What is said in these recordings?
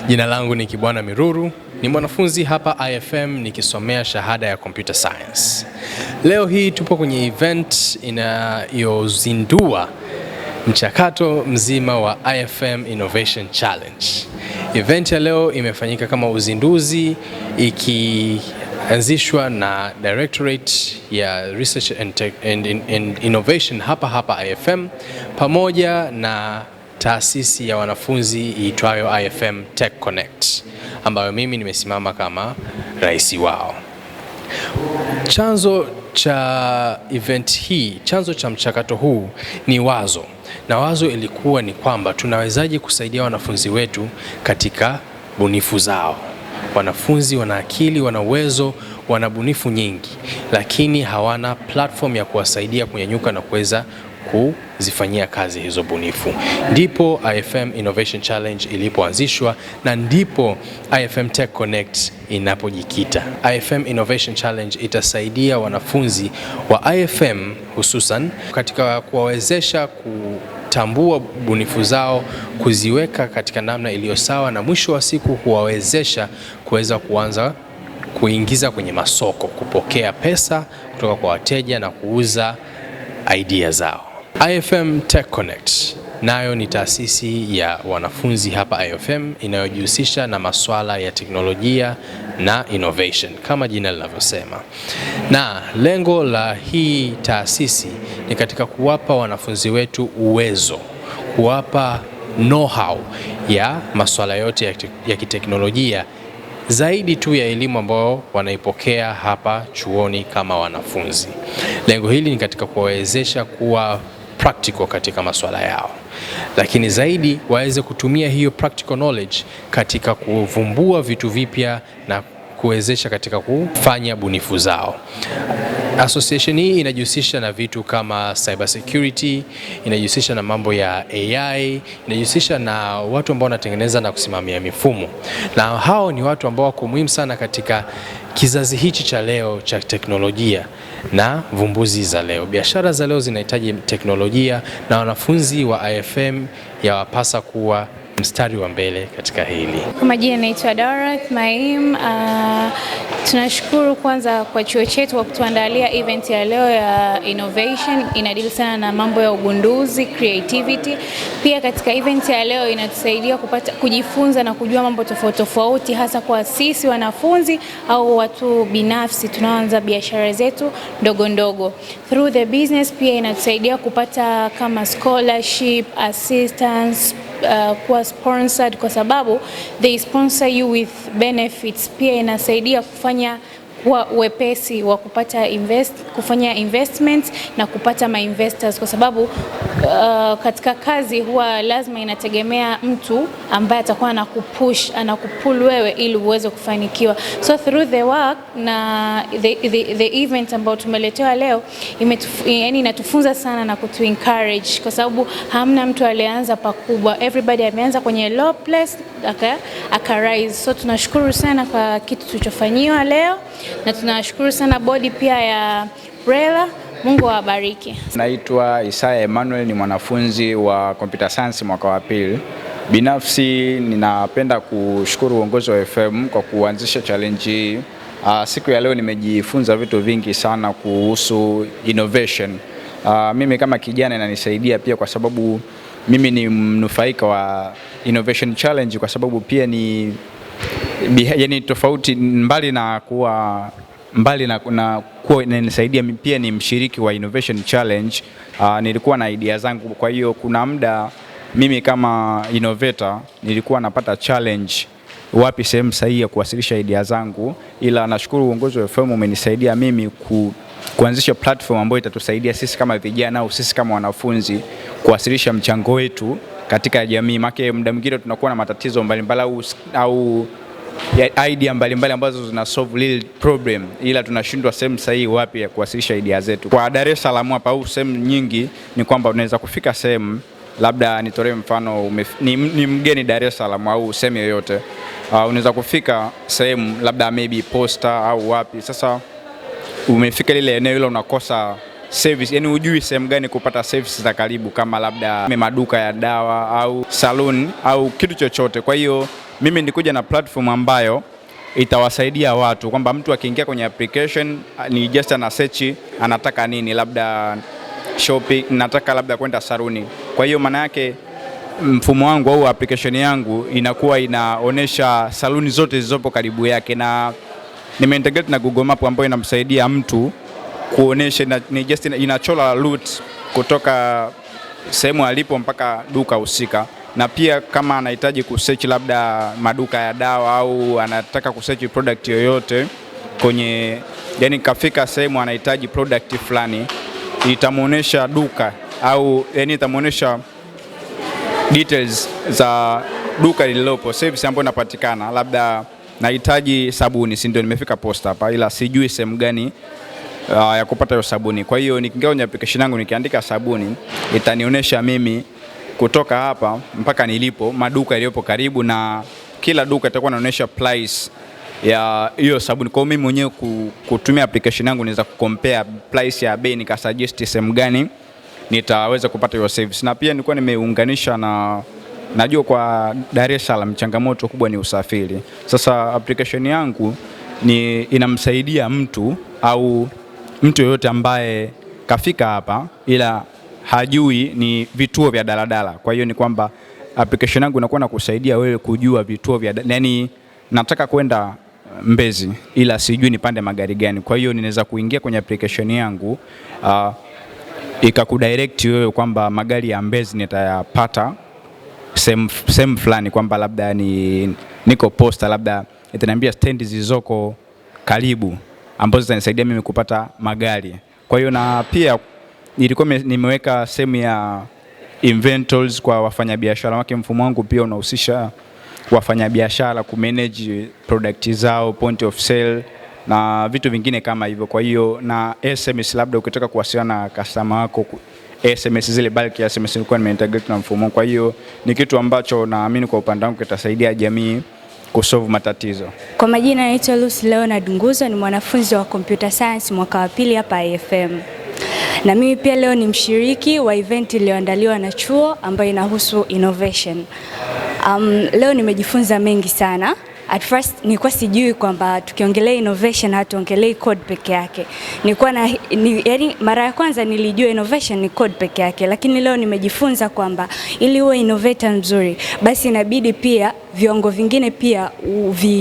Jina langu ni Kibwana Miruru, ni mwanafunzi hapa IFM nikisomea shahada ya Computer Science. Leo hii tupo kwenye event inayozindua mchakato mzima wa IFM Innovation Challenge. Event ya leo imefanyika kama uzinduzi, ikianzishwa na Directorate ya Research and Innovation hapa IFM pamoja na taasisi ya wanafunzi iitwayo IFM Tech Connect, ambayo mimi nimesimama kama rais wao. Chanzo cha event hii, chanzo cha mchakato huu ni wazo. Na wazo ilikuwa ni kwamba tunawezaje kusaidia wanafunzi wetu katika bunifu zao. Wanafunzi wana akili, wana uwezo, wana bunifu nyingi, lakini hawana platform ya kuwasaidia kunyanyuka na kuweza kuzifanyia kazi hizo bunifu. Ndipo IFM Innovation Challenge ilipoanzishwa na ndipo IFM Tech Connect inapojikita. IFM Innovation Challenge itasaidia wanafunzi wa IFM hususan katika kuwawezesha kutambua bunifu zao, kuziweka katika namna iliyo sawa, na mwisho wa siku kuwawezesha kuweza kuanza kuingiza kwenye masoko, kupokea pesa kutoka kwa wateja na kuuza idea zao. IFM Tech Connect nayo ni taasisi ya wanafunzi hapa IFM inayojihusisha na masuala ya teknolojia na innovation kama jina linavyosema. Na lengo la hii taasisi ni katika kuwapa wanafunzi wetu uwezo, kuwapa know-how ya masuala yote ya kiteknolojia zaidi tu ya elimu ambayo wanaipokea hapa chuoni kama wanafunzi. Lengo hili ni katika kuwawezesha kuwa practical katika masuala yao, lakini zaidi waweze kutumia hiyo practical knowledge katika kuvumbua vitu vipya na kuwezesha katika kufanya bunifu zao. Association hii inajihusisha na vitu kama cyber security, inajihusisha na mambo ya AI, inajihusisha na watu ambao wanatengeneza na kusimamia mifumo. Na hao ni watu ambao wako muhimu sana katika kizazi hichi cha leo cha teknolojia na vumbuzi za leo. Biashara za leo zinahitaji teknolojia na wanafunzi wa IFM yawapasa kuwa mstari wa mbele katika hili. Kwa majina naitwa Dorothy Maim. Tunashukuru kwanza kwa chuo chetu kwa kutuandalia event ya leo ya innovation. Inadili sana na mambo ya ugunduzi, creativity. Pia katika event ya leo inatusaidia kujifunza na kujua mambo tofauti tofauti, hasa kwa sisi wanafunzi au watu binafsi tunaoanza biashara zetu ndogo ndogo. Through the business pia inatusaidia kupata kama scholarship, assistance, kuwa sponsored kwa sababu they sponsor you with benefits. Pia inasaidia kufanya kwa wepesi wa kupata kufanya investments na kupata investors kwa sababu katika kazi huwa lazima inategemea mtu ambaye atakuwa anakupull wewe ili uweze kufanikiwa. So through the work na the event ambao tumeletewa leo yani inatufunza sana na kutu encourage kwa sababu hamna mtu alianza pakubwa, everybody ameanza kwenye low place aka rise. So tunashukuru sana kwa kitu tulichofanyiwa leo na tunashukuru sana bodi pia ya BRELA. Mungu awabariki. Naitwa Isaya Emmanuel, ni mwanafunzi wa Computer Science mwaka wa pili. Binafsi ninapenda kushukuru uongozi wa FM kwa kuanzisha challenge hii. Siku ya leo nimejifunza vitu vingi sana kuhusu innovation. Mimi kama kijana inanisaidia pia kwa sababu mimi ni mnufaika wa Innovation Challenge kwa sababu pia ni yani tofauti mbali na kuwa inanisaidia pia ni mshiriki wa Innovation Challenge. Nilikuwa na idea zangu, kwa hiyo kuna muda mimi kama innovator nilikuwa napata challenge wapi sehemu sahihi ya kuwasilisha idea zangu, ila nashukuru uongozi wa FM umenisaidia mimi kuanzisha platform ambayo itatusaidia sisi kama vijana au sisi kama wanafunzi kuwasilisha mchango wetu katika jamii. Maana muda mwingine tunakuwa na matatizo mbalimbali au idea mbalimbali ambazo zina solve real problem, ila tunashindwa sehemu sahihi wapi ya kuwasilisha idea zetu. Kwa Dar es Salaam hapa au sehemu nyingi ni kwamba unaweza kufika sehemu, labda nitolee mfano ni mgeni Dar es Salaam au sehemu yoyote, unaweza kufika sehemu labda maybe Posta au wapi. Sasa umefika lile eneo hilo unakosa service, yani hujui sehemu gani kupata services za karibu kama labda maduka ya dawa au salon au kitu chochote. Kwa hiyo mimi nilikuja na platform ambayo itawasaidia watu kwamba mtu akiingia kwenye application ni just ana search anataka nini, labda shopping, nataka labda kwenda saruni. Kwa hiyo maana yake mfumo wangu au application yangu inakuwa inaonesha saluni zote zilizopo karibu yake, na nimeintegrate na Google Map ambayo inamsaidia mtu kuonesha ni just inachola route kutoka sehemu alipo mpaka duka husika. Na pia kama anahitaji kusearch labda maduka ya dawa au anataka kusearch product yoyote kwenye, yani kafika sehemu anahitaji product fulani, itamuonesha duka au yani itamuonesha details za duka lililopo, service ambayo inapatikana. Labda nahitaji sabuni, si ndio nimefika posta hapa, ila sijui sehemu gani ya kupata hiyo sabuni. Kwa hiyo nikiingia kwenye application yangu nikiandika sabuni, itanionyesha mimi kutoka hapa mpaka nilipo maduka yaliyopo karibu, na kila duka itakuwa inaonyesha price ya hiyo sabuni. Kwa mimi mwenyewe kutumia application yangu naweza kucompare price ya bei, nikasuggest sehemu gani nitaweza kupata hiyo service. Na pia nilikuwa nimeunganisha na, najua kwa Dar es Salaam changamoto kubwa ni usafiri. Sasa application yangu inamsaidia mtu au mtu yoyote ambaye kafika hapa ila hajui ni vituo vya daladala. Kwa hiyo ni kwamba application yangu inakuwa nakusaidia wewe kujua vituo vya, yani nataka kwenda Mbezi ila sijui nipande magari gani. Kwa hiyo ninaweza kuingia kwenye application yangu ikakudirect wewe kwamba magari ya Mbezi nitayapata sehemu fulani, kwamba labda niko posta, labda itaniambia stand zilizoko karibu ambazo zitanisaidia mimi kupata magari. Kwa hiyo na pia nilikuwa nimeweka sehemu ya inventories kwa wafanyabiashara wake. Mfumo wangu pia unahusisha wafanyabiashara kumanage product zao, point of sale na vitu vingine kama hivyo. Kwa hiyo na SMS, labda ukitaka kuwasiliana na customer wako, SMS zile bulk ya SMS nilikuwa nimeintegrate na mfumo. Kwa hiyo ni kitu ambacho naamini kwa upande wangu kitasaidia jamii kusolve matatizo. Kwa majina naitwa Lucy Leonard Nguzo, ni mwanafunzi wa computer science mwaka wa pili hapa IFM. Na mimi pia leo ni mshiriki wa event iliyoandaliwa na chuo ambayo inahusu innovation. Leo nimejifunza mengi sana. At first nilikuwa sijui kwamba tukiongelea innovation hatuongelei code peke yake. Yani mara ya kwanza nilijua innovation ni code peke yake, lakini leo nimejifunza kwamba ili uwe innovator mzuri basi inabidi pia viwango vingine pia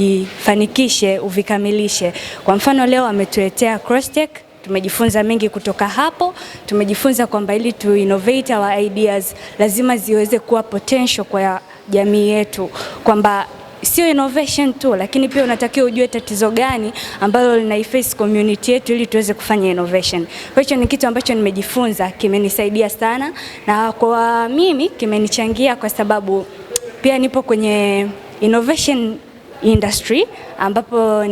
uvifanikishe, uvikamilishe. Kwa mfano leo ametuletea Crosstech. Tumejifunza mengi kutoka hapo. Tumejifunza kwamba ili tu innovate our ideas lazima ziweze kuwa potential kwa jamii yetu, kwamba sio innovation tu, lakini pia unatakiwa ujue tatizo gani ambalo linaiface community yetu ili tuweze kufanya innovation. Kwa hiyo ni kitu ambacho nimejifunza, kimenisaidia sana, na kwa mimi kimenichangia kwa sababu pia nipo kwenye innovation industry ambapo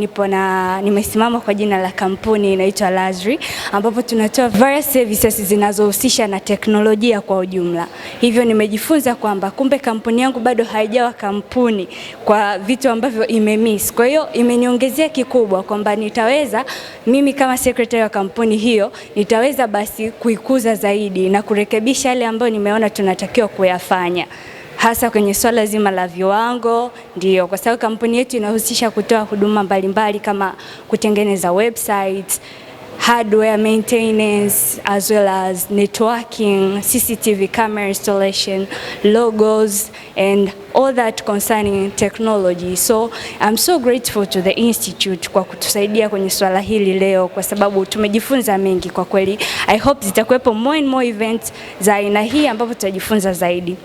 nimesimama kwa jina la kampuni inaitwa Lazri, ambapo tunatoa various services zinazohusisha na teknolojia kwa ujumla. Hivyo nimejifunza kwamba kumbe kampuni yangu bado haijawa kampuni kwa vitu ambavyo imemiss. Kwa hiyo imeniongezea kikubwa kwamba nitaweza mimi kama secretary wa kampuni hiyo nitaweza basi kuikuza zaidi na kurekebisha yale ambayo nimeona tunatakiwa kuyafanya, hasa kwenye swala zima la viwango. Ndio kwa sababu kampuni yetu inahusisha kutoa huduma mbalimbali kama kutengeneza websites, hardware maintenance, as well as networking, CCTV camera installation, logos and all that concerning technology. So I'm so grateful to the institute kwa kutusaidia kwenye swala hili leo, kwa sababu tumejifunza mengi kwa kweli. I hope zitakuwepo more and more events za aina hii ambapo tutajifunza zaidi.